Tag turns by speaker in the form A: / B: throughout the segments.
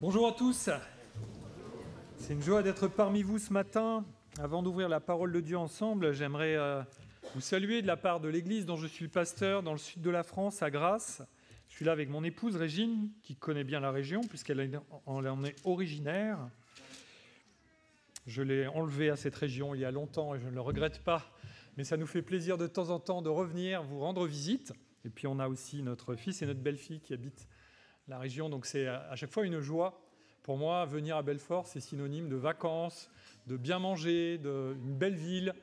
A: Bonjour à tous, c'est une joie d'être parmi vous ce matin. Avant d'ouvrir la parole de Dieu ensemble, j'aimerais vous saluer de la part de l'Église dont je suis le pasteur dans le sud de la France, à Grasse. Je suis là avec mon épouse Régine, qui connaît bien la région puisqu'elle en est originaire. Je l'ai enlevée à cette région il y a longtemps et je ne le regrette pas, mais ça nous fait plaisir de temps en temps de revenir vous rendre visite. Et puis on a aussi notre fils et notre belle-fille qui habitent la région, donc c'est à chaque fois une joie. Pour moi, venir à Belfort, c'est synonyme de vacances, de bien manger, d'une belle ville,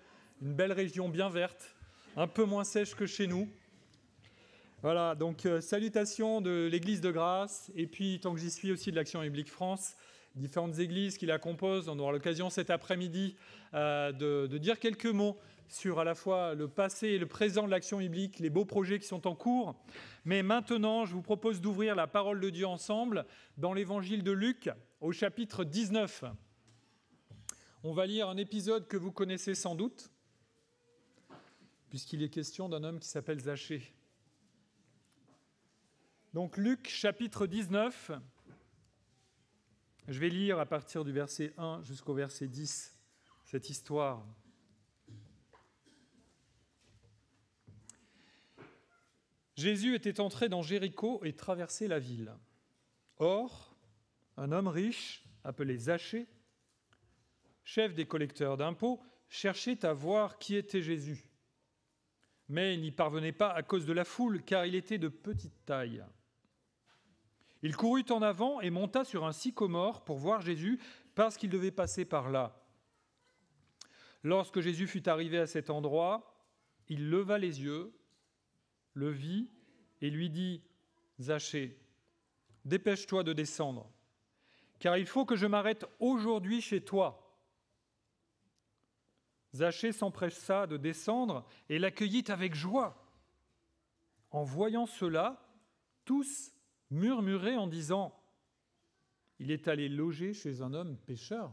A: une belle région bien verte, un peu moins sèche que chez nous. Voilà, donc salutations de l'Église de Grasse, et puis tant que j'y suis aussi de l'Action biblique France, différentes églises qui la composent. On aura l'occasion cet après-midi de dire quelques mots sur à la fois le passé et le présent de l'Action biblique, les beaux projets qui sont en cours. Mais maintenant, je vous propose d'ouvrir la parole de Dieu ensemble dans l'Évangile de Luc, au chapitre 19. On va lire un épisode que vous connaissez sans doute, puisqu'il est question d'un homme qui s'appelle Zachée. Donc Luc, chapitre 19, je vais lire à partir du verset 1 jusqu'au verset 10, cette histoire. Jésus était entré dans Jéricho et traversait la ville. Or, un homme riche, appelé Zachée, chef des collecteurs d'impôts, cherchait à voir qui était Jésus. Mais il n'y parvenait pas à cause de la foule, car il était de petite taille. Il courut en avant et monta sur un sycomore pour voir Jésus, parce qu'il devait passer par là. Lorsque Jésus fut arrivé à cet endroit, il leva les yeux, le vit et lui dit « Zachée, dépêche-toi de descendre, car il faut que je m'arrête aujourd'hui chez toi. » Zachée s'empressa de descendre et l'accueillit avec joie. En voyant cela, tous murmuraient en disant « Il est allé loger chez un homme pécheur. »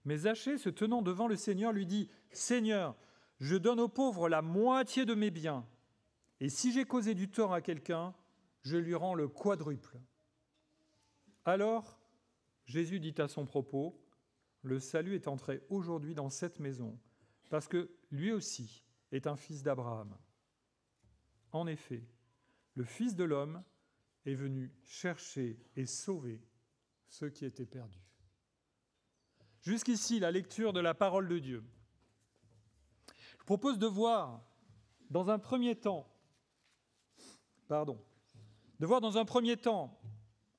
A: Mais Zachée, se tenant devant le Seigneur, lui dit « Seigneur, je donne aux pauvres la moitié de mes biens, et si j'ai causé du tort à quelqu'un, je lui rends le quadruple. » Alors, Jésus dit à son propos, « Le salut est entré aujourd'hui dans cette maison, parce que lui aussi est un fils d'Abraham. En effet, le Fils de l'homme est venu chercher et sauver ceux qui étaient perdus. » Jusqu'ici, la lecture de la parole de Dieu. Je propose de voir dans un premier temps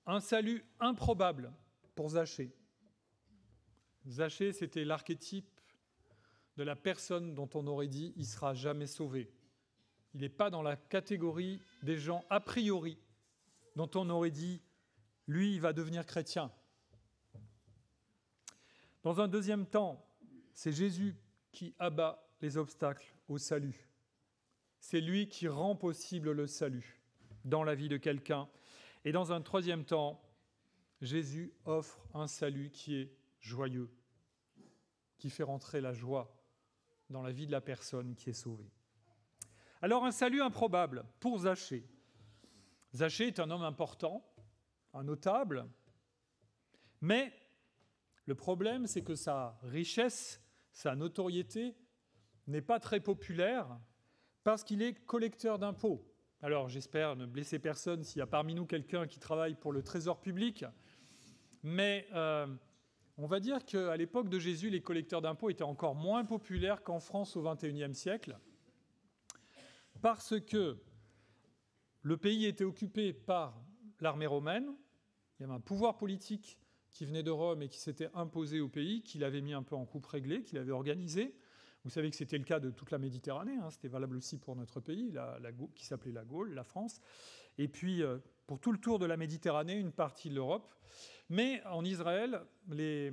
A: un salut improbable pour Zachée. Zachée, c'était l'archétype de la personne dont on aurait dit « il ne sera jamais sauvé ». Il n'est pas dans la catégorie des gens a priori dont on aurait dit « lui, il va devenir chrétien ». Dans un deuxième temps, c'est Jésus qui abat les obstacles au salut. C'est lui qui rend possible le salut dans la vie de quelqu'un. Et dans un troisième temps, Jésus offre un salut qui est joyeux, qui fait rentrer la joie dans la vie de la personne qui est sauvée. Alors, un salut improbable pour Zachée. Zachée est un homme important, un notable, mais le problème, c'est que sa richesse, sa notoriété n'est pas très populaire parce qu'il est collecteur d'impôts. Alors, j'espère ne blesser personne s'il y a parmi nous quelqu'un qui travaille pour le Trésor public, mais on va dire qu'à l'époque de Jésus, les collecteurs d'impôts étaient encore moins populaires qu'en France au XXIe siècle, parce que le pays était occupé par l'armée romaine, il y avait un pouvoir politique qui venait de Rome et qui s'était imposé au pays, qu'il avait mis un peu en coupe réglée, qu'il avait organisé. Vous savez que c'était le cas de toute la Méditerranée, c'était valable aussi pour notre pays, qui s'appelait la Gaule, la France, et puis pour tout le tour de la Méditerranée, une partie de l'Europe. Mais en Israël, les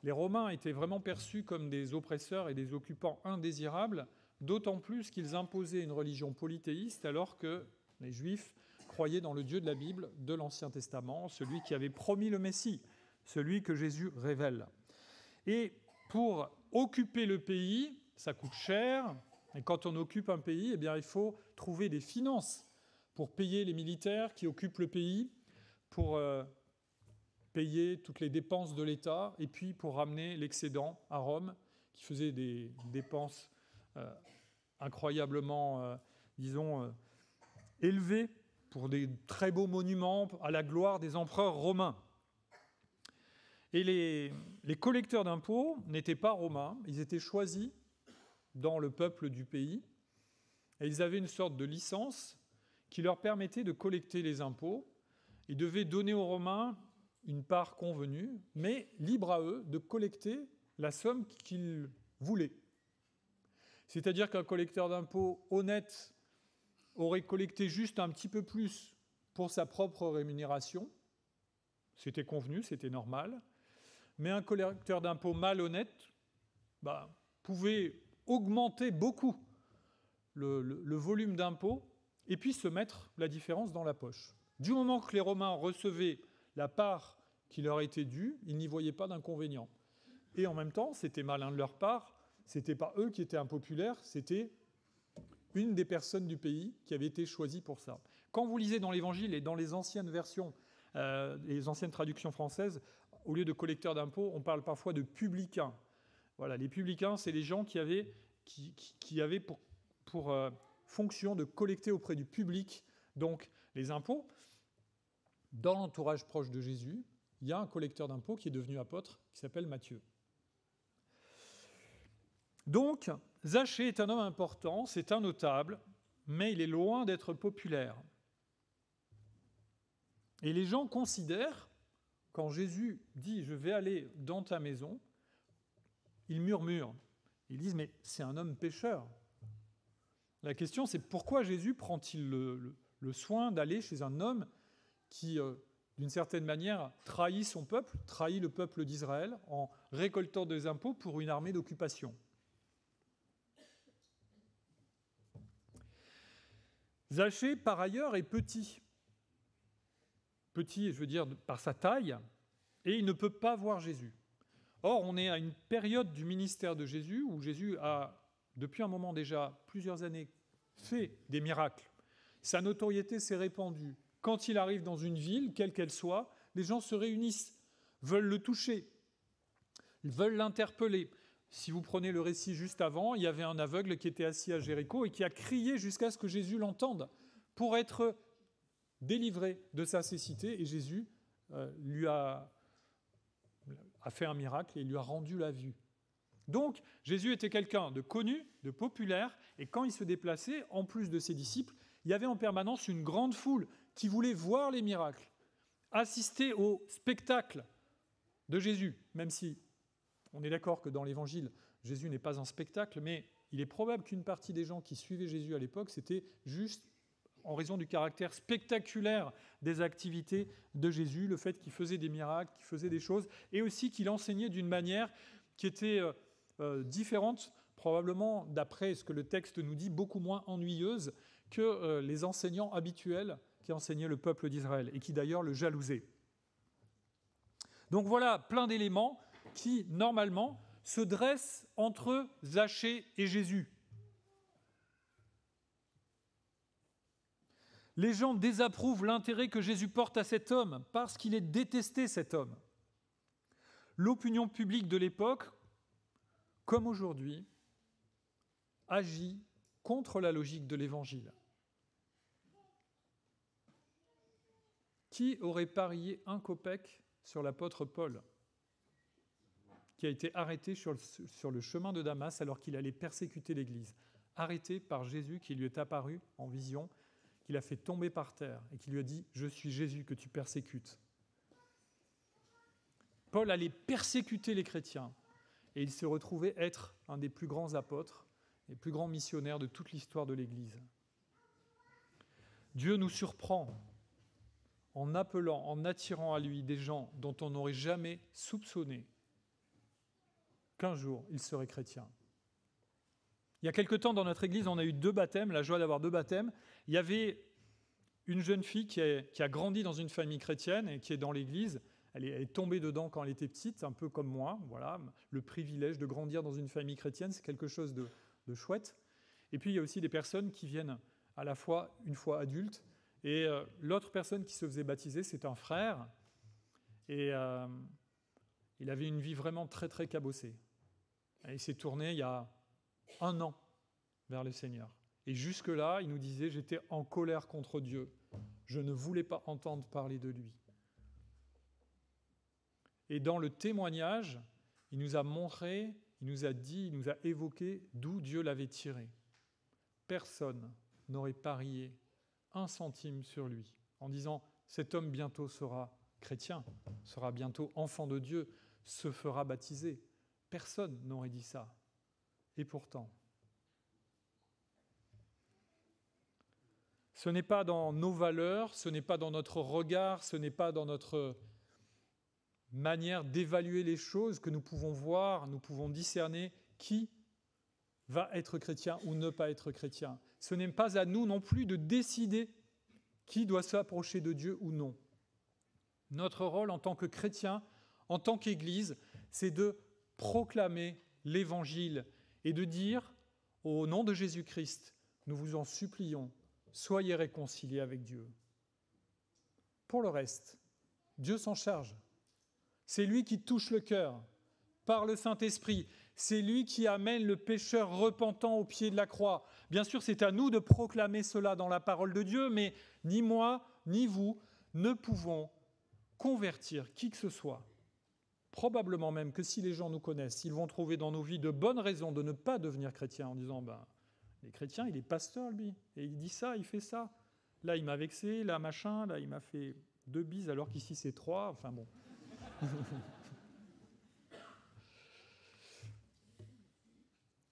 A: Romains étaient vraiment perçus comme des oppresseurs et des occupants indésirables, d'autant plus qu'ils imposaient une religion polythéiste alors que les Juifs croyaient dans le Dieu de la Bible, de l'Ancien Testament, celui qui avait promis le Messie, celui que Jésus révèle. Et pour occuper le pays, ça coûte cher, et quand on occupe un pays, il faut trouver des finances pour payer les militaires qui occupent le pays, pour payer toutes les dépenses de l'État et puis pour ramener l'excédent à Rome, qui faisait des dépenses incroyablement, élevées pour des très beaux monuments à la gloire des empereurs romains. Et les collecteurs d'impôts n'étaient pas romains, ils étaient choisis dans le peuple du pays, et ils avaient une sorte de licence qui leur permettait de collecter les impôts. Ils devaient donner aux Romains une part convenue, mais libre à eux de collecter la somme qu'ils voulaient. C'est-à-dire qu'un collecteur d'impôts honnête aurait collecté juste un petit peu plus pour sa propre rémunération. C'était convenu, c'était normal. Mais un collecteur d'impôts malhonnête pouvait augmenter beaucoup le volume d'impôts et puis se mettre la différence dans la poche. Du moment que les Romains recevaient la part qui leur était due, ils n'y voyaient pas d'inconvénient. Et en même temps, c'était malin de leur part, ce n'était pas eux qui étaient impopulaires, c'était une des personnes du pays qui avait été choisie pour ça. Quand vous lisez dans l'Évangile et dans les anciennes versions, les anciennes traductions françaises, au lieu de collecteurs d'impôts, on parle parfois de publicains. Voilà, les publicains, c'est les gens qui avaient pour fonction de collecter auprès du public donc les impôts. Dans l'entourage proche de Jésus, il y a un collecteur d'impôts qui est devenu apôtre, qui s'appelle Matthieu. Donc, Zachée est un homme important, c'est un notable, mais il est loin d'être populaire. Et les gens considèrent, quand Jésus dit « je vais aller dans ta maison », ils murmurent. Ils disent « mais c'est un homme pécheur ». La question, c'est pourquoi Jésus prend-il le soin d'aller chez un homme qui, d'une certaine manière, trahit son peuple, trahit le peuple d'Israël en récoltant des impôts pour une armée d'occupation. Zachée, par ailleurs, est petit. Petit, je veux dire, par sa taille, et il ne peut pas voir Jésus. Or, on est à une période du ministère de Jésus où Jésus a, depuis un moment déjà, plusieurs années, fait des miracles. Sa notoriété s'est répandue. Quand il arrive dans une ville, quelle qu'elle soit, les gens se réunissent, veulent le toucher, ils veulent l'interpeller. Si vous prenez le récit juste avant, il y avait un aveugle qui était assis à Jéricho et qui a crié jusqu'à ce que Jésus l'entende pour être délivré de sa cécité. Et Jésus lui a fait un miracle et lui a rendu la vue. Donc, Jésus était quelqu'un de connu, de populaire, et quand il se déplaçait, en plus de ses disciples, il y avait en permanence une grande foule qui voulait voir les miracles, assister au spectacle de Jésus, même si on est d'accord que dans l'Évangile, Jésus n'est pas un spectacle, mais il est probable qu'une partie des gens qui suivaient Jésus à l'époque, c'était juste en raison du caractère spectaculaire des activités de Jésus, le fait qu'il faisait des miracles, qu'il faisait des choses, et aussi qu'il enseignait d'une manière qui était différente, probablement, d'après ce que le texte nous dit, beaucoup moins ennuyeuse que les enseignants habituels qui enseignaient le peuple d'Israël, et qui d'ailleurs le jalousaient. Donc voilà, plein d'éléments qui, normalement, se dressent entre Zachée et Jésus. Les gens désapprouvent l'intérêt que Jésus porte à cet homme parce qu'il est détesté, cet homme. L'opinion publique de l'époque, comme aujourd'hui, agit contre la logique de l'Évangile. Qui aurait parié un kopek sur l'apôtre Paul, qui a été arrêté sur le chemin de Damas alors qu'il allait persécuter l'Église, arrêté par Jésus qui lui est apparu en vision, qui l'a fait tomber par terre et qui lui a dit « Je suis Jésus que tu persécutes ». Paul allait persécuter les chrétiens et il se retrouvait être un des plus grands apôtres, les plus grands missionnaires de toute l'histoire de l'Église. Dieu nous surprend en appelant, en attirant à lui des gens dont on n'aurait jamais soupçonné qu'un jour ils seraient chrétiens. Il y a quelque temps, dans notre Église, on a eu 2 baptêmes, la joie d'avoir 2 baptêmes. Il y avait une jeune fille qui a grandi dans une famille chrétienne et qui est dans l'Église. Elle est tombée dedans quand elle était petite, un peu comme moi. Voilà, le privilège de grandir dans une famille chrétienne, c'est quelque chose de chouette. Et puis, il y a aussi des personnes qui viennent à la fois, une fois adultes, Et l'autre personne qui se faisait baptiser, c'est un frère. Et il avait une vie vraiment très, très cabossée. Et il s'est tourné il y a 1 an vers le Seigneur. Et jusque-là, il nous disait, j'étais en colère contre Dieu. Je ne voulais pas entendre parler de lui. Et dans le témoignage, il nous a montré, il nous a dit, il nous a évoqué d'où Dieu l'avait tiré. Personne n'aurait parié 1 centime sur lui, en disant « cet homme bientôt sera chrétien, sera bientôt enfant de Dieu, se fera baptiser ». Personne n'aurait dit ça. Et pourtant, ce n'est pas dans nos valeurs, ce n'est pas dans notre regard, ce n'est pas dans notre manière d'évaluer les choses que nous pouvons voir, nous pouvons discerner qui va être chrétien ou ne pas être chrétien. Ce n'est pas à nous non plus de décider qui doit s'approcher de Dieu ou non. Notre rôle en tant que chrétien, en tant qu'Église, c'est de proclamer l'Évangile et de dire, au nom de Jésus-Christ, nous vous en supplions, soyez réconciliés avec Dieu. Pour le reste, Dieu s'en charge. C'est lui qui touche le cœur par le Saint-Esprit. C'est lui qui amène le pécheur repentant au pied de la croix. Bien sûr, c'est à nous de proclamer cela dans la parole de Dieu, mais ni moi, ni vous ne pouvons convertir qui que ce soit. Probablement même que si les gens nous connaissent, ils vont trouver dans nos vies de bonnes raisons de ne pas devenir chrétiens en disant les chrétiens, il est pasteur lui, et il dit ça, il fait ça. Là, il m'a vexé, là, machin, là, il m'a fait 2 bises alors qu'ici c'est 3. Enfin bon.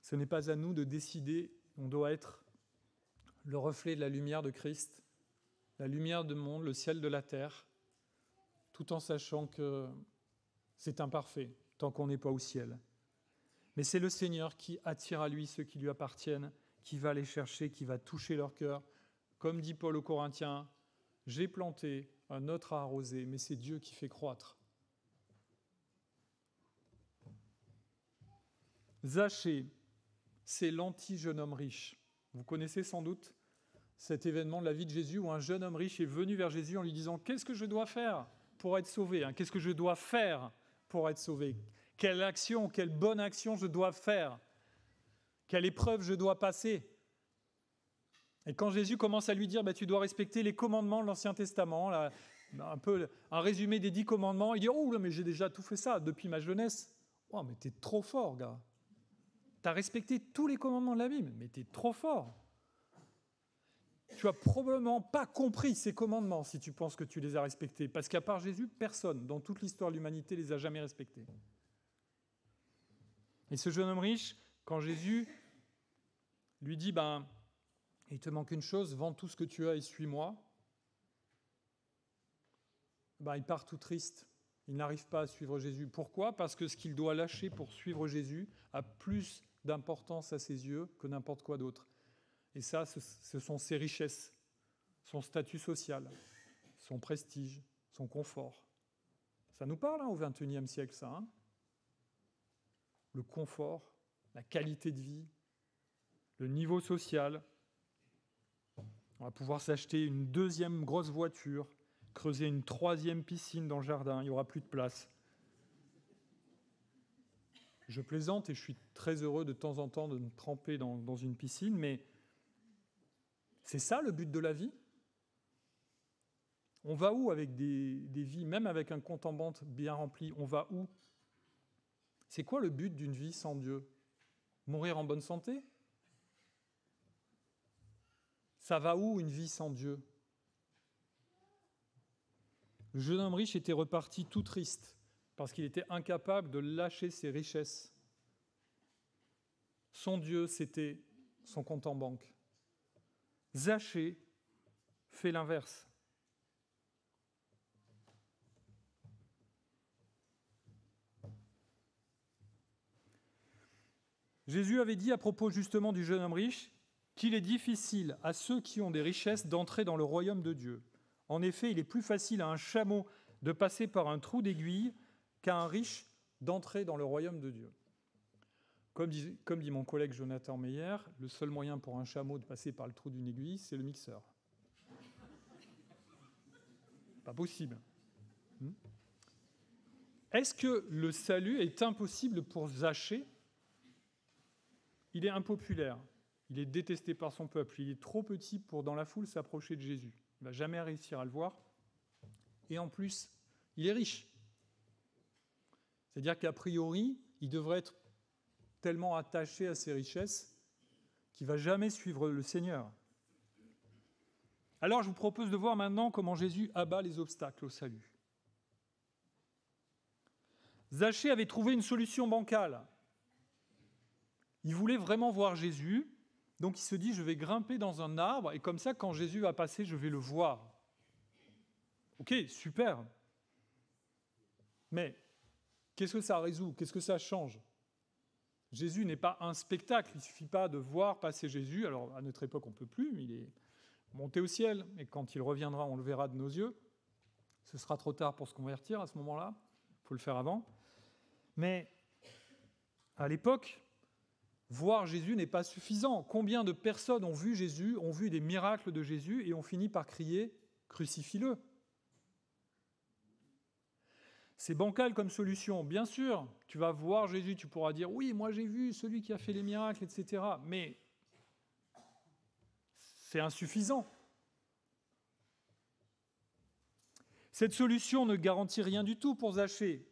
A: Ce n'est pas à nous de décider, on doit être le reflet de la lumière de Christ, la lumière du monde, le ciel de la terre, tout en sachant que c'est imparfait tant qu'on n'est pas au ciel. Mais c'est le Seigneur qui attire à lui ceux qui lui appartiennent, qui va les chercher, qui va toucher leur cœur. Comme dit Paul aux Corinthiens, « J'ai planté, un autre a arrosé, mais c'est Dieu qui fait croître. » Zachée, c'est l'anti-jeune homme riche. Vous connaissez sans doute cet événement de la vie de Jésus où un jeune homme riche est venu vers Jésus en lui disant « Qu'est-ce que je dois faire pour être sauvé ? Qu'est-ce que je dois faire pour être sauvé ? Quelle action, quelle bonne action je dois faire ? Quelle épreuve je dois passer ?» Et quand Jésus commence à lui dire « Tu dois respecter les commandements de l'Ancien Testament », un peu un résumé des 10 commandements, il dit « Oh, mais j'ai déjà tout fait ça depuis ma jeunesse. » « Oh, mais t'es trop fort, gars. Tu as respecté tous les commandements de la Bible, mais tu es trop fort. Tu n'as probablement pas compris ces commandements si tu penses que tu les as respectés, parce qu'à part Jésus, personne dans toute l'histoire de l'humanité les a jamais respectés. Et ce jeune homme riche, quand Jésus lui dit « Il te manque une chose, vends tout ce que tu as et suis-moi », il part tout triste. Il n'arrive pas à suivre Jésus. Pourquoi ? Parce que ce qu'il doit lâcher pour suivre Jésus a plus d'importance à ses yeux que n'importe quoi d'autre. Et ça, ce sont ses richesses, son statut social, son prestige, son confort. Ça nous parle au XXIe siècle, ça. Le confort, la qualité de vie, le niveau social. On va pouvoir s'acheter une 2e grosse voiture, creuser une 3e piscine dans le jardin, il n'y aura plus de place. Je plaisante et je suis très heureux de temps en temps de me tremper dans une piscine, mais c'est ça le but de la vie ? On va où avec des vies, même avec un compte en banque bien rempli, on va où ? C'est quoi le but d'une vie sans Dieu ? Mourir en bonne santé ? Ça va où une vie sans Dieu ? Le jeune homme riche était reparti tout triste parce qu'il était incapable de lâcher ses richesses. Son Dieu, c'était son compte en banque. Zachée fait l'inverse. Jésus avait dit à propos justement du jeune homme riche qu'il est difficile à ceux qui ont des richesses d'entrer dans le royaume de Dieu. En effet, il est plus facile à un chameau de passer par un trou d'aiguille qu'à un riche d'entrer dans le royaume de Dieu. Comme dit mon collègue Jonathan Meyer, le seul moyen pour un chameau de passer par le trou d'une aiguille, c'est le mixeur. Pas possible. Est-ce que le salut est impossible pour Zachée? Il est impopulaire. Il est détesté par son peuple. Il est trop petit pour, dans la foule, s'approcher de Jésus. Il ne va jamais réussir à le voir. Et en plus, il est riche. C'est-à-dire qu'a priori, il devrait être tellement attaché à ses richesses qu'il ne va jamais suivre le Seigneur. Alors, je vous propose de voir maintenant comment Jésus abat les obstacles au salut. Zachée avait trouvé une solution bancale. Il voulait vraiment voir Jésus, donc il se dit, je vais grimper dans un arbre, et comme ça, quand Jésus va passer, je vais le voir. Ok, super. Mais qu'est-ce que ça résout? Qu'est-ce que ça change? Jésus n'est pas un spectacle, il ne suffit pas de voir passer Jésus. Alors, à notre époque, on ne peut plus, il est monté au ciel, et quand il reviendra, on le verra de nos yeux. Ce sera trop tard pour se convertir à ce moment-là, il faut le faire avant. Mais à l'époque, voir Jésus n'est pas suffisant. Combien de personnes ont vu Jésus, ont vu des miracles de Jésus, et ont fini par crier « Crucifie-le ». C'est bancal comme solution. Bien sûr, tu vas voir Jésus, tu pourras dire « Oui, moi j'ai vu celui qui a fait les miracles, etc. » Mais c'est insuffisant. Cette solution ne garantit rien du tout pour Zachée.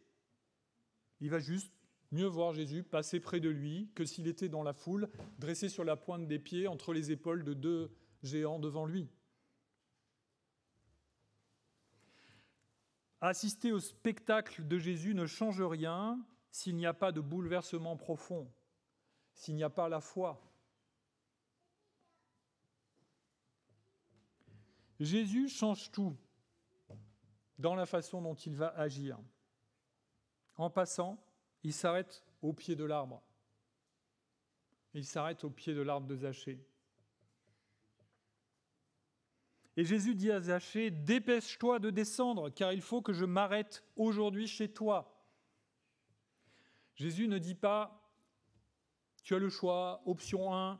A: Il va juste mieux voir Jésus passer près de lui que s'il était dans la foule, dressé sur la pointe des pieds entre les épaules de deux géants devant lui. Assister au spectacle de Jésus ne change rien s'il n'y a pas de bouleversement profond, s'il n'y a pas la foi. Jésus change tout dans la façon dont il va agir. En passant, il s'arrête au pied de l'arbre. Il s'arrête au pied de l'arbre de Zachée. Et Jésus dit à Zachée, « Dépêche-toi de descendre, car il faut que je m'arrête aujourd'hui chez toi. » Jésus ne dit pas, « Tu as le choix, option 1,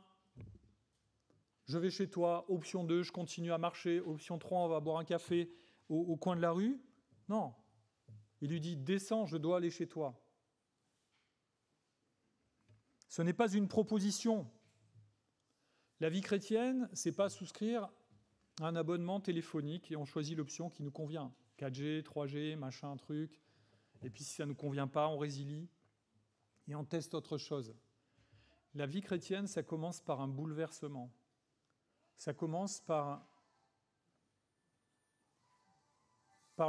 A: je vais chez toi, option 2, je continue à marcher, option 3, on va boire un café au coin de la rue. » Non, il lui dit, « Descends, je dois aller chez toi. » Ce n'est pas une proposition. La vie chrétienne, ce n'est pas souscrire un abonnement téléphonique et on choisit l'option qui nous convient. 4G, 3G, machin, truc. Et puis si ça ne nous convient pas, on résilie et on teste autre chose. La vie chrétienne, ça commence par un bouleversement. Ça commence par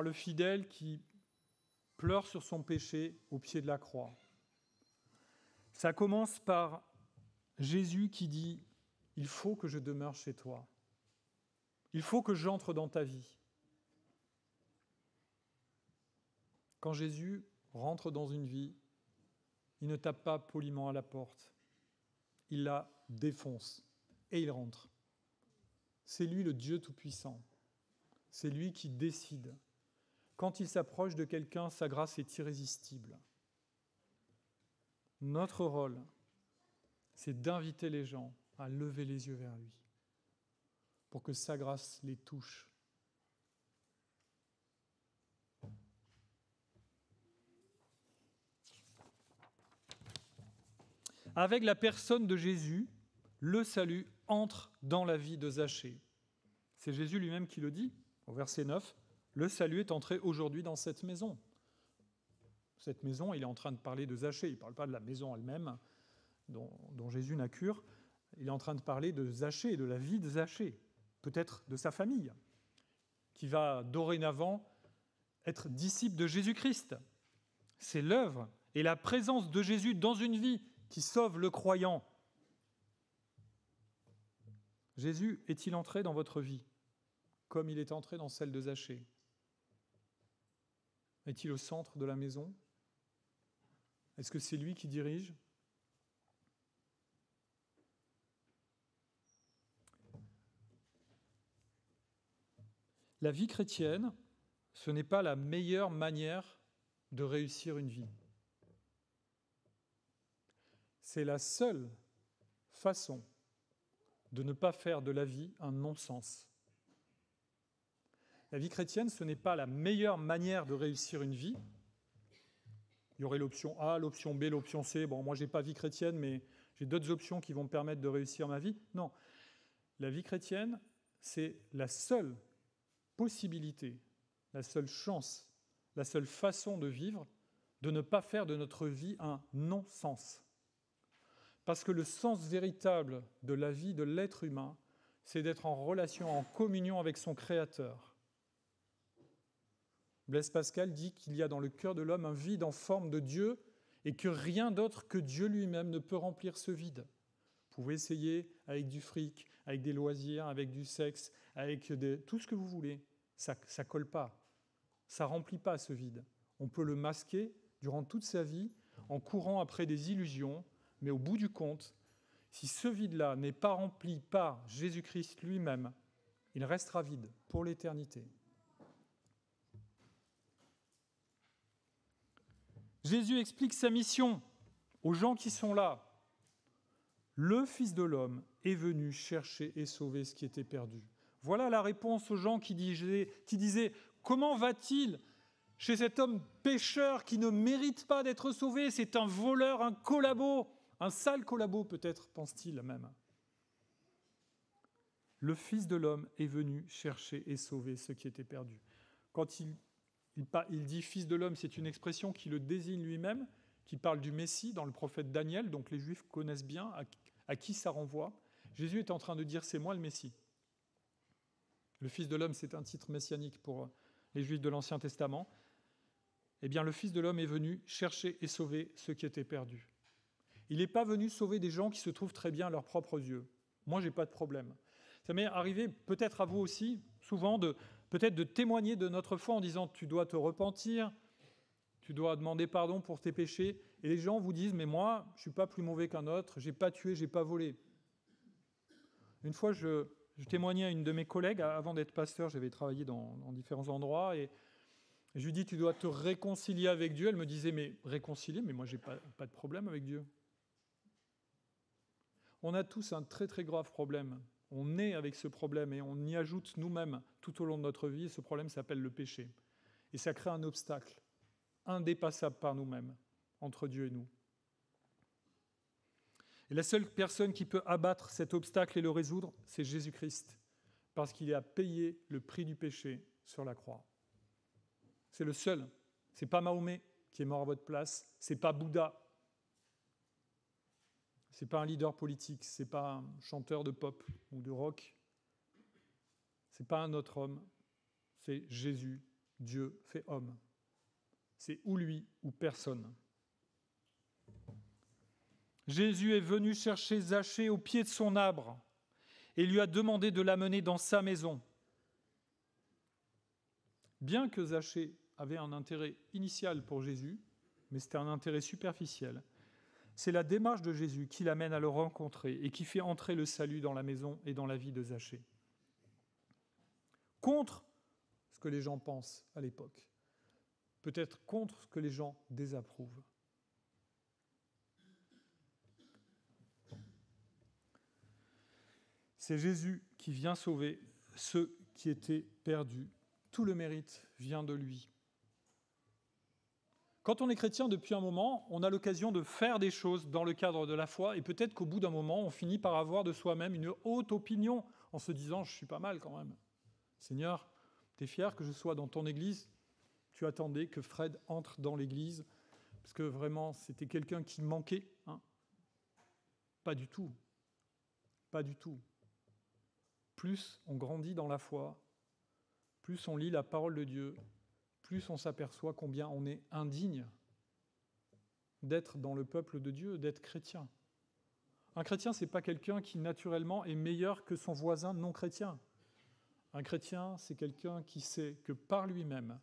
A: le fidèle qui pleure sur son péché au pied de la croix. Ça commence par Jésus qui dit « Il faut que je demeure chez toi. Il faut que j'entre dans ta vie. » Quand Jésus rentre dans une vie, il ne tape pas poliment à la porte. Il la défonce et il rentre. C'est lui le Dieu Tout-Puissant. C'est lui qui décide. Quand il s'approche de quelqu'un, sa grâce est irrésistible. Notre rôle, c'est d'inviter les gens à lever les yeux vers lui, pour que sa grâce les touche. Avec la personne de Jésus, le salut entre dans la vie de Zachée. C'est Jésus lui-même qui le dit, au verset 9, « Le salut est entré aujourd'hui dans cette maison. » Cette maison, il est en train de parler de Zachée, il ne parle pas de la maison elle-même, dont Jésus n'a cure. Il est en train de parler de Zachée, de la vie de Zachée, peut-être de sa famille, qui va dorénavant être disciple de Jésus-Christ. C'est l'œuvre et la présence de Jésus dans une vie qui sauve le croyant. Jésus est-il entré dans votre vie comme il est entré dans celle de Zachée? Est-il au centre de la maison? Est-ce que c'est lui qui dirige? La vie chrétienne, ce n'est pas la meilleure manière de réussir une vie. C'est la seule façon de ne pas faire de la vie un non-sens. La vie chrétienne, ce n'est pas la meilleure manière de réussir une vie. Il y aurait l'option A, l'option B, l'option C. Bon, moi, je n'ai pas vie chrétienne, mais j'ai d'autres options qui vont me permettre de réussir ma vie. Non. La vie chrétienne, c'est la seule possibilité, la seule chance, la seule façon de vivre, de ne pas faire de notre vie un non-sens. Parce que le sens véritable de la vie de l'être humain, c'est d'être en relation, en communion avec son Créateur. Blaise Pascal dit qu'il y a dans le cœur de l'homme un vide en forme de Dieu et que rien d'autre que Dieu lui-même ne peut remplir ce vide. Vous pouvez essayer avec du fric, avec des loisirs, avec du sexe, avec tout ce que vous voulez. Ça ne colle pas. Ça ne remplit pas ce vide. On peut le masquer durant toute sa vie en courant après des illusions, mais au bout du compte, si ce vide-là n'est pas rempli par Jésus-Christ lui-même, il restera vide pour l'éternité. Jésus explique sa mission aux gens qui sont là. Le Fils de l'homme est venu chercher et sauver ce qui était perdu. Voilà la réponse aux gens qui disaient « Comment va-t-il chez cet homme pécheur qui ne mérite pas d'être sauvé? C'est un voleur, un collabo, un sale collabo peut-être, pense-t-il même. » Le Fils de l'homme est venu chercher et sauver ce qui était perdu. Quand il dit « Fils de l'homme », c'est une expression qui le désigne lui-même, qui parle du Messie dans le prophète Daniel, donc les Juifs connaissent bien à qui ça renvoie. Jésus est en train de dire « C'est moi le Messie ». Le Fils de l'homme, c'est un titre messianique pour les Juifs de l'Ancien Testament. Eh bien, le Fils de l'homme est venu chercher et sauver ceux qui étaient perdus. Il n'est pas venu sauver des gens qui se trouvent très bien à leurs propres yeux. Moi, je n'ai pas de problème. Ça m'est arrivé, peut-être à vous aussi, souvent, peut-être de témoigner de notre foi en disant « tu dois te repentir, tu dois demander pardon pour tes péchés ». Et les gens vous disent « mais moi, je ne suis pas plus mauvais qu'un autre, je n'ai pas tué, je n'ai pas volé ». Une fois, je témoignais à une de mes collègues, avant d'être pasteur, j'avais travaillé dans différents endroits, et je lui dis « tu dois te réconcilier avec Dieu ». Elle me disait « mais réconcilier, mais moi, je n'ai pas de problème avec Dieu ». On a tous un très très grave problème. On est avec ce problème et on y ajoute nous-mêmes tout au long de notre vie. Et ce problème s'appelle le péché. Et ça crée un obstacle indépassable par nous-mêmes, entre Dieu et nous. Et la seule personne qui peut abattre cet obstacle et le résoudre, c'est Jésus-Christ, parce qu'il a payé le prix du péché sur la croix. C'est le seul. Ce n'est pas Mahomet qui est mort à votre place, ce n'est pas Bouddha. Ce n'est pas un leader politique, ce n'est pas un chanteur de pop ou de rock. Ce n'est pas un autre homme, c'est Jésus, Dieu fait homme. C'est ou lui ou personne. Jésus est venu chercher Zachée au pied de son arbre et lui a demandé de l'amener dans sa maison. Bien que Zachée avait un intérêt initial pour Jésus, mais c'était un intérêt superficiel, c'est la démarche de Jésus qui l'amène à le rencontrer et qui fait entrer le salut dans la maison et dans la vie de Zachée. Contre ce que les gens pensent à l'époque, peut-être contre ce que les gens désapprouvent. C'est Jésus qui vient sauver ceux qui étaient perdus. Tout le mérite vient de lui. Quand on est chrétien depuis un moment, on a l'occasion de faire des choses dans le cadre de la foi et peut-être qu'au bout d'un moment, on finit par avoir de soi-même une haute opinion en se disant « je suis pas mal quand même. Seigneur, tu es fier que je sois dans ton église ? Tu attendais que Fred entre dans l'église parce que vraiment, c'était quelqu'un qui manquait, hein ? Pas du tout. Pas du tout. Plus on grandit dans la foi, plus on lit la parole de Dieu, plus on s'aperçoit combien on est indigne d'être dans le peuple de Dieu, d'être chrétien. Un chrétien, ce n'est pas quelqu'un qui naturellement est meilleur que son voisin non chrétien. Un chrétien, c'est quelqu'un qui sait que par lui-même,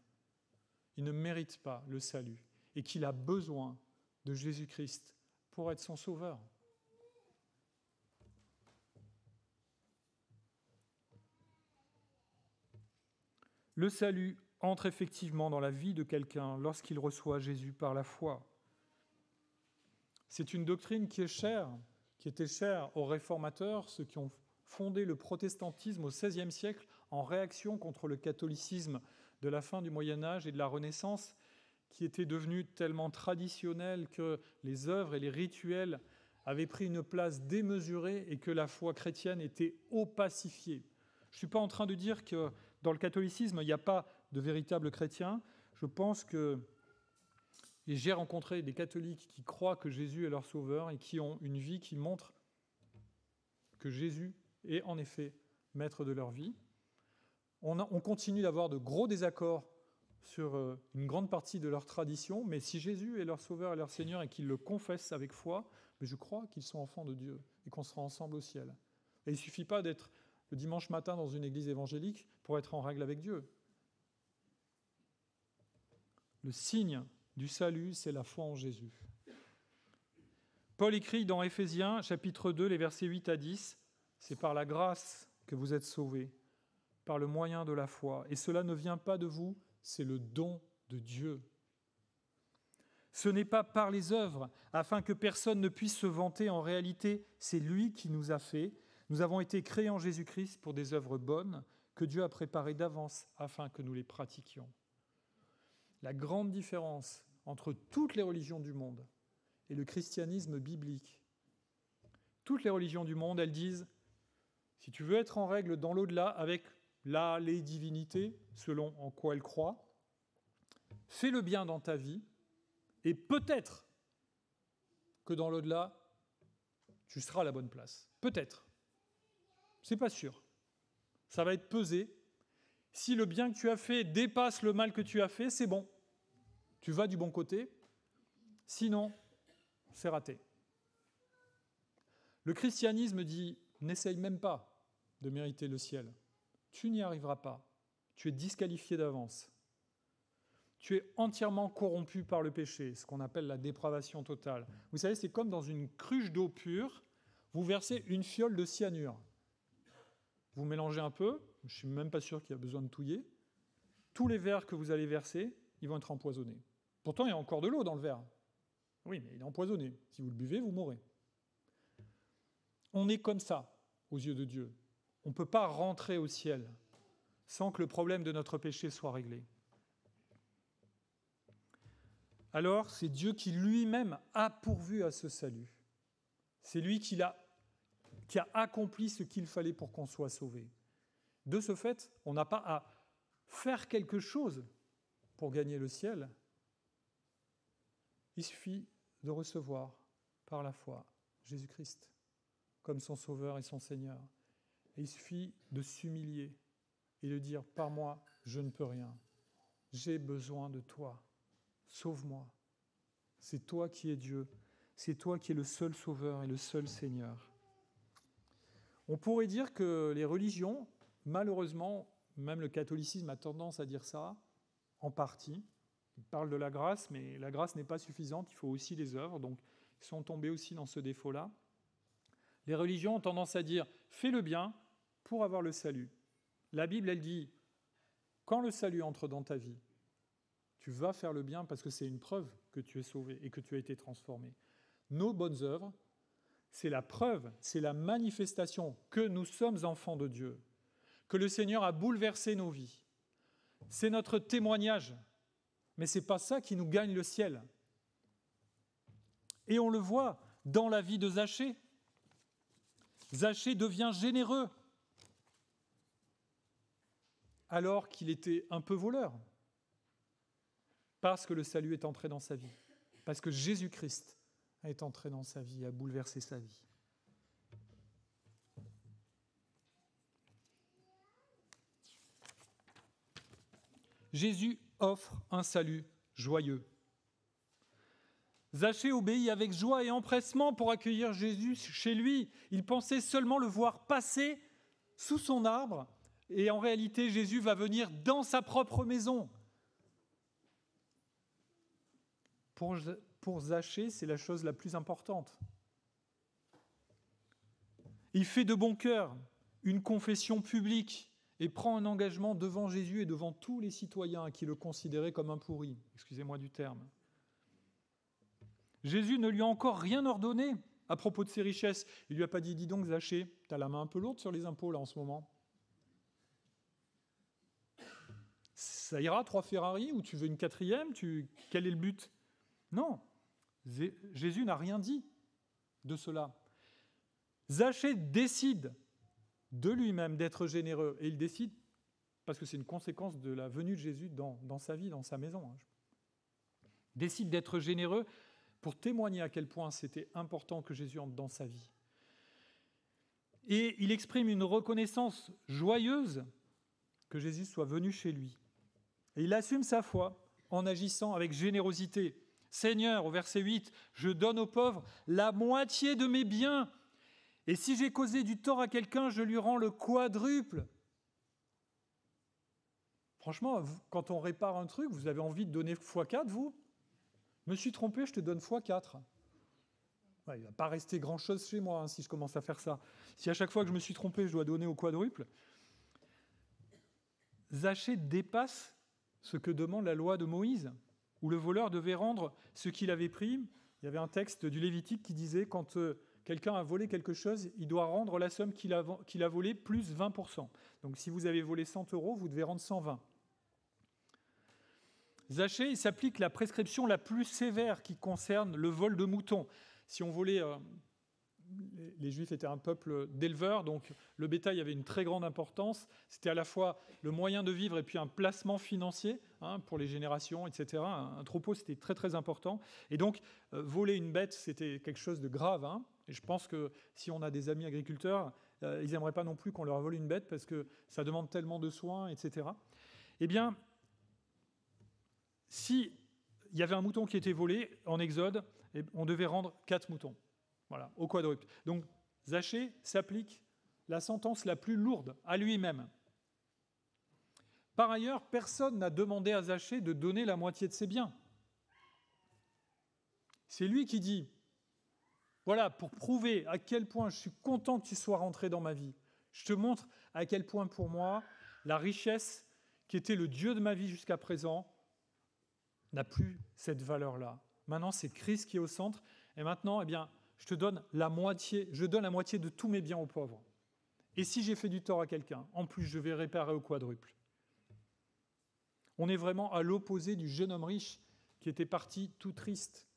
A: il ne mérite pas le salut et qu'il a besoin de Jésus-Christ pour être son sauveur. Le salut entre effectivement dans la vie de quelqu'un lorsqu'il reçoit Jésus par la foi. C'est une doctrine qui était chère aux réformateurs, ceux qui ont fondé le protestantisme au XVIe siècle en réaction contre le catholicisme de la fin du Moyen-Âge et de la Renaissance, qui était devenu tellement traditionnel que les œuvres et les rituels avaient pris une place démesurée et que la foi chrétienne était opacifiée. Je ne suis pas en train de dire que dans le catholicisme, il n'y a pas de véritables chrétiens. Je pense que et j'ai rencontré des catholiques qui croient que Jésus est leur sauveur et qui ont une vie qui montre que Jésus est en effet maître de leur vie. On continue d'avoir de gros désaccords sur une grande partie de leur tradition, mais si Jésus est leur sauveur et leur Seigneur et qu'ils le confessent avec foi, mais je crois qu'ils sont enfants de Dieu et qu'on sera ensemble au ciel. Et il ne suffit pas d'être le dimanche matin dans une église évangélique pour être en règle avec Dieu. Le signe du salut, c'est la foi en Jésus. Paul écrit dans Éphésiens, chapitre 2, les versets 8 à 10, « C'est par la grâce que vous êtes sauvés, par le moyen de la foi. Et cela ne vient pas de vous, c'est le don de Dieu. Ce n'est pas par les œuvres, afin que personne ne puisse se vanter. En réalité, c'est lui qui nous a fait. Nous avons été créés en Jésus-Christ pour des œuvres bonnes que Dieu a préparées d'avance afin que nous les pratiquions. » La grande différence entre toutes les religions du monde et le christianisme biblique, toutes les religions du monde, elles disent, si tu veux être en règle dans l'au-delà avec les divinités, selon en quoi elles croient, fais le bien dans ta vie, et peut-être que dans l'au-delà, tu seras à la bonne place. Peut-être. C'est pas sûr. Ça va être pesé. Si le bien que tu as fait dépasse le mal que tu as fait, c'est bon. Tu vas du bon côté. Sinon, c'est raté. Le christianisme dit, n'essaye même pas de mériter le ciel. Tu n'y arriveras pas. Tu es disqualifié d'avance. Tu es entièrement corrompu par le péché, ce qu'on appelle la dépravation totale. Vous savez, c'est comme dans une cruche d'eau pure, vous versez une fiole de cyanure. Vous mélangez un peu, je ne suis même pas sûr qu'il y a besoin de touiller. Tous les verres que vous allez verser, ils vont être empoisonnés. Pourtant, il y a encore de l'eau dans le verre. Oui, mais il est empoisonné. Si vous le buvez, vous mourrez. On est comme ça, aux yeux de Dieu. On ne peut pas rentrer au ciel sans que le problème de notre péché soit réglé. Alors, c'est Dieu qui lui-même a pourvu à ce salut. C'est lui qui a accompli ce qu'il fallait pour qu'on soit sauvé. De ce fait, on n'a pas à faire quelque chose pour gagner le ciel. Il suffit de recevoir par la foi Jésus-Christ comme son Sauveur et son Seigneur. Et il suffit de s'humilier et de dire « Par moi, je ne peux rien. J'ai besoin de toi. Sauve-moi. C'est toi qui es Dieu. C'est toi qui es le seul Sauveur et le seul Seigneur. » On pourrait dire que les religions, malheureusement, même le catholicisme a tendance à dire ça, en partie. Ils parlent de la grâce, mais la grâce n'est pas suffisante, il faut aussi les œuvres, donc ils sont tombés aussi dans ce défaut-là. Les religions ont tendance à dire « fais le bien pour avoir le salut ». La Bible, elle dit « quand le salut entre dans ta vie, tu vas faire le bien parce que c'est une preuve que tu es sauvé et que tu as été transformé. » Nos bonnes œuvres, c'est la preuve, c'est la manifestation que nous sommes enfants de Dieu, que le Seigneur a bouleversé nos vies. C'est notre témoignage, mais ce n'est pas ça qui nous gagne le ciel. Et on le voit dans la vie de Zachée. Zachée devient généreux alors qu'il était un peu voleur, parce que le salut est entré dans sa vie, parce que Jésus-Christ est entré dans sa vie, a bouleversé sa vie. Jésus offre un salut joyeux. Zachée obéit avec joie et empressement pour accueillir Jésus chez lui. Il pensait seulement le voir passer sous son arbre, et en réalité, Jésus va venir dans sa propre maison. Pour Zachée, c'est la chose la plus importante. Il fait de bon cœur une confession publique et prend un engagement devant Jésus et devant tous les citoyens qui le considéraient comme un pourri. Excusez-moi du terme. Jésus ne lui a encore rien ordonné à propos de ses richesses. Il ne lui a pas dit « Dis donc, Zachée, tu as la main un peu lourde sur les impôts là en ce moment. ça ira, 3 Ferrari, ou tu veux une 4e, quel est le but? Non, Jésus n'a rien dit de cela. Zachée décide de lui-même d'être généreux, et il décide parce que c'est une conséquence de la venue de Jésus dans sa vie, dans sa maison. Décide d'être généreux pour témoigner à quel point c'était important que Jésus entre dans sa vie. Et il exprime une reconnaissance joyeuse que Jésus soit venu chez lui. Et il assume sa foi en agissant avec générosité. « Seigneur, au verset 8, je donne aux pauvres la moitié de mes biens. Et si j'ai causé du tort à quelqu'un, je lui rends le quadruple. » Franchement, quand on répare un truc, vous avez envie de donner x4, vous? Je me suis trompé, je te donne x4. Ouais, il ne va pas rester grand-chose chez moi si je commence à faire ça. Si à chaque fois que je me suis trompé, je dois donner au quadruple. Zachée dépasse ce que demande la loi de Moïse, où le voleur devait rendre ce qu'il avait pris. Il y avait un texte du Lévitique qui disait quand quelqu'un a volé quelque chose, il doit rendre la somme qu'il a volée plus 20%. Donc si vous avez volé 100 €, vous devez rendre 120. Zachée, il s'applique la prescription la plus sévère qui concerne le vol de moutons. Si on volait, les Juifs étaient un peuple d'éleveurs, donc le bétail avait une très grande importance. C'était à la fois le moyen de vivre et puis un placement financier pour les générations, etc. Un troupeau, c'était très très important. Et donc, voler une bête, c'était quelque chose de grave. Et je pense que si on a des amis agriculteurs, ils n'aimeraient pas non plus qu'on leur vole une bête parce que ça demande tellement de soins, etc. Eh bien, s'il y avait un mouton qui était volé en Exode, on devait rendre 4 moutons. Voilà, au quadruple. Donc, Zachée s'applique la sentence la plus lourde à lui-même. Par ailleurs, personne n'a demandé à Zachée de donner la moitié de ses biens. C'est lui qui dit, voilà, pour prouver à quel point je suis content que tu sois rentré dans ma vie, je te montre à quel point pour moi, la richesse qui était le Dieu de ma vie jusqu'à présent n'a plus cette valeur-là. Maintenant, c'est Christ qui est au centre, et maintenant, eh bien, je donne la moitié de tous mes biens aux pauvres. Et si j'ai fait du tort à quelqu'un, en plus, je vais réparer au quadruple. On est vraiment à l'opposé du jeune homme riche qui était parti tout triste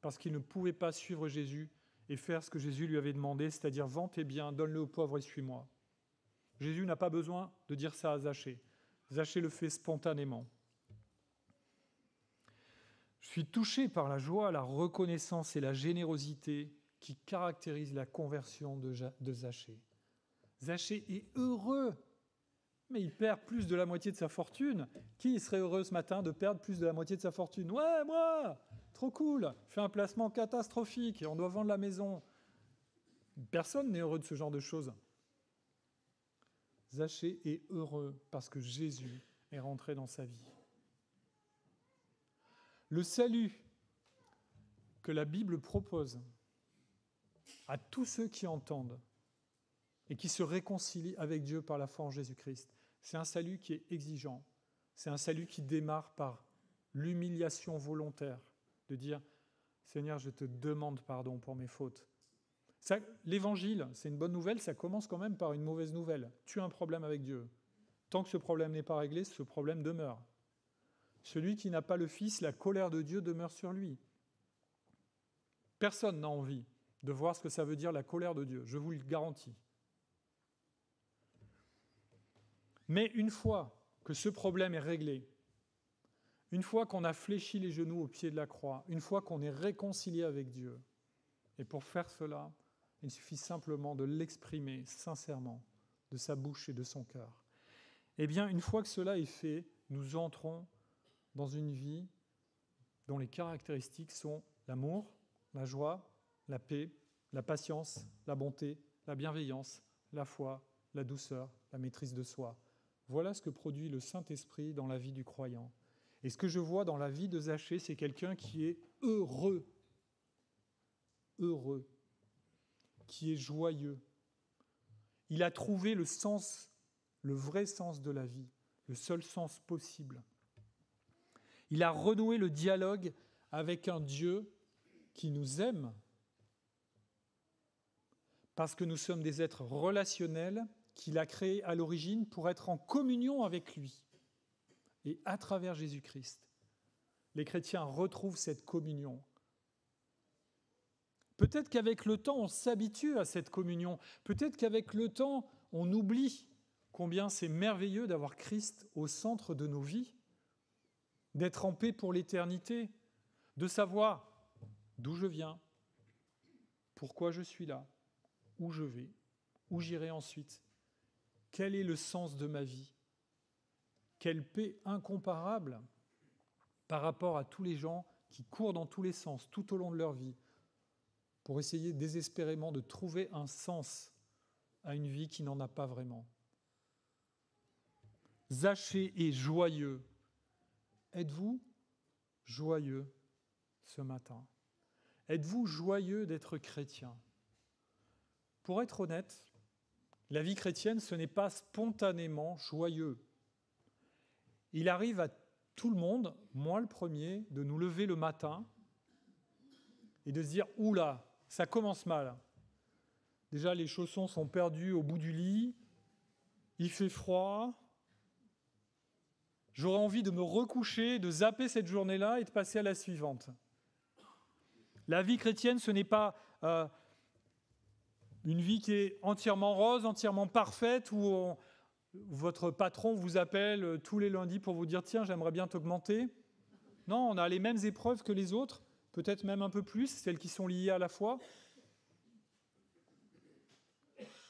A: parce qu'il ne pouvait pas suivre Jésus et faire ce que Jésus lui avait demandé, c'est-à-dire « Vends tes biens, donne-le aux pauvres et suis-moi ». Jésus n'a pas besoin de dire ça à Zachée. Zachée le fait spontanément. Je suis touché par la joie, la reconnaissance et la générosité qui caractérisent la conversion de Zachée. Zachée est heureux, mais il perd plus de la moitié de sa fortune. Qui serait heureux ce matin de perdre plus de la moitié de sa fortune? Ouais, moi, trop cool, fais un placement catastrophique et on doit vendre la maison. Personne n'est heureux de ce genre de choses. Zachée est heureux parce que Jésus est rentré dans sa vie. Le salut que la Bible propose à tous ceux qui entendent et qui se réconcilient avec Dieu par la foi en Jésus-Christ, c'est un salut qui est exigeant. C'est un salut qui démarre par l'humiliation volontaire, de dire « Seigneur, je te demande pardon pour mes fautes ». L'évangile, c'est une bonne nouvelle, ça commence quand même par une mauvaise nouvelle. Tu as un problème avec Dieu. Tant que ce problème n'est pas réglé, ce problème demeure. Celui qui n'a pas le Fils, la colère de Dieu demeure sur lui. Personne n'a envie de voir ce que ça veut dire la colère de Dieu, je vous le garantis. Mais une fois que ce problème est réglé, une fois qu'on a fléchi les genoux au pied de la croix, une fois qu'on est réconcilié avec Dieu, et pour faire cela, il suffit simplement de l'exprimer sincèrement de sa bouche et de son cœur. Eh bien, une fois que cela est fait, nous entrons dans une vie dont les caractéristiques sont l'amour, la joie, la paix, la patience, la bonté, la bienveillance, la foi, la douceur, la maîtrise de soi. Voilà ce que produit le Saint-Esprit dans la vie du croyant. Et ce que je vois dans la vie de Zachée, c'est quelqu'un qui est heureux, qui est joyeux. Il a trouvé le sens, le vrai sens de la vie, le seul sens possible. Il a renoué le dialogue avec un Dieu qui nous aime parce que nous sommes des êtres relationnels qu'il a créés à l'origine pour être en communion avec lui. Et à travers Jésus-Christ, les chrétiens retrouvent cette communion. Peut-être qu'avec le temps, on s'habitue à cette communion. Peut-être qu'avec le temps, on oublie combien c'est merveilleux d'avoir Christ au centre de nos vies, d'être en paix pour l'éternité, de savoir d'où je viens, pourquoi je suis là, où je vais, où j'irai ensuite, quel est le sens de ma vie, quelle paix incomparable par rapport à tous les gens qui courent dans tous les sens tout au long de leur vie pour essayer désespérément de trouver un sens à une vie qui n'en a pas vraiment. Zachée est joyeux. Êtes-vous joyeux ce matin? Êtes-vous joyeux d'être chrétien? Pour être honnête, la vie chrétienne, ce n'est pas spontanément joyeux. Il arrive à tout le monde, moi le premier, de nous lever le matin et de se dire « Oula, ça commence mal. Déjà, les chaussons sont perdus au bout du lit, il fait froid, j'aurais envie de me recoucher, de zapper cette journée-là et de passer à la suivante. » La vie chrétienne, ce n'est pas une vie qui est entièrement rose, entièrement parfaite, où votre patron vous appelle tous les lundis pour vous dire « Tiens, j'aimerais bien t'augmenter. » Non, on a les mêmes épreuves que les autres, peut-être même un peu plus, celles qui sont liées à la foi.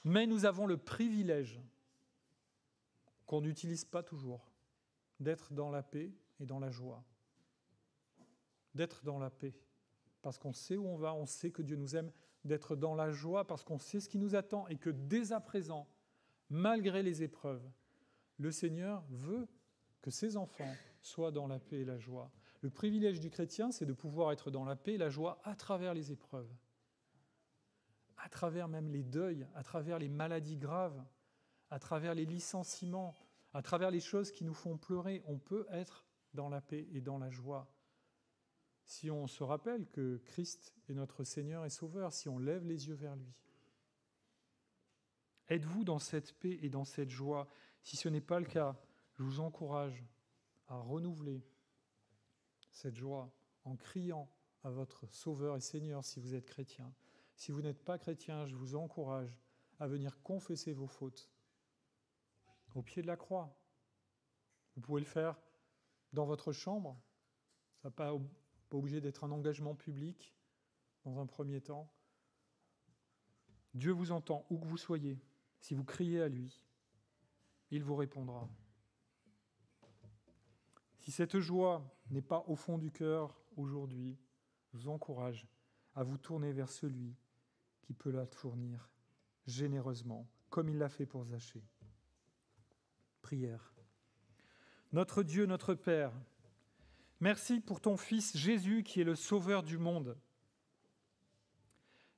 A: Mais nous avons le privilège, qu'on n'utilise pas toujours, d'être dans la paix et dans la joie. D'être dans la paix, parce qu'on sait où on va, on sait que Dieu nous aime, d'être dans la joie, parce qu'on sait ce qui nous attend, et que dès à présent, malgré les épreuves, le Seigneur veut que ses enfants soient dans la paix et la joie. Le privilège du chrétien, c'est de pouvoir être dans la paix et la joie à travers les épreuves, à travers même les deuils, à travers les maladies graves, à travers les licenciements, à travers les choses qui nous font pleurer. On peut être dans la paix et dans la joie. Si on se rappelle que Christ est notre Seigneur et Sauveur, si on lève les yeux vers lui. Êtes-vous dans cette paix et dans cette joie? Si ce n'est pas le cas, je vous encourage à renouveler cette joie en criant à votre Sauveur et Seigneur si vous êtes chrétien. Si vous n'êtes pas chrétien, je vous encourage à venir confesser vos fautes au pied de la croix. Vous pouvez le faire dans votre chambre. Ça n'a pas obligé d'être un engagement public dans un premier temps. Dieu vous entend où que vous soyez. Si vous criez à lui, il vous répondra. Si cette joie n'est pas au fond du cœur aujourd'hui, je vous encourage à vous tourner vers celui qui peut la fournir généreusement, comme il l'a fait pour Zachée. Prière. Notre Dieu, notre Père, merci pour ton Fils Jésus qui est le Sauveur du monde.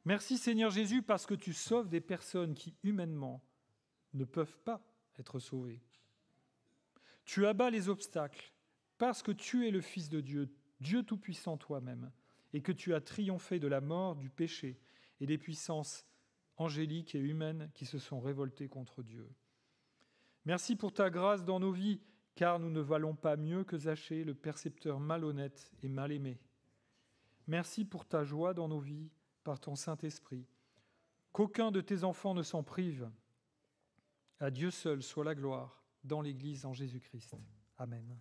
A: Merci Seigneur Jésus parce que tu sauves des personnes qui humainement ne peuvent pas être sauvées. Tu abats les obstacles parce que tu es le Fils de Dieu, Dieu Tout-Puissant toi-même, et que tu as triomphé de la mort, du péché et des puissances angéliques et humaines qui se sont révoltées contre Dieu. Merci pour ta grâce dans nos vies, car nous ne valons pas mieux que Zachée, le percepteur malhonnête et mal aimé. Merci pour ta joie dans nos vies par ton Saint-Esprit. Qu'aucun de tes enfants ne s'en prive. À Dieu seul soit la gloire dans l'Église en Jésus-Christ. Amen.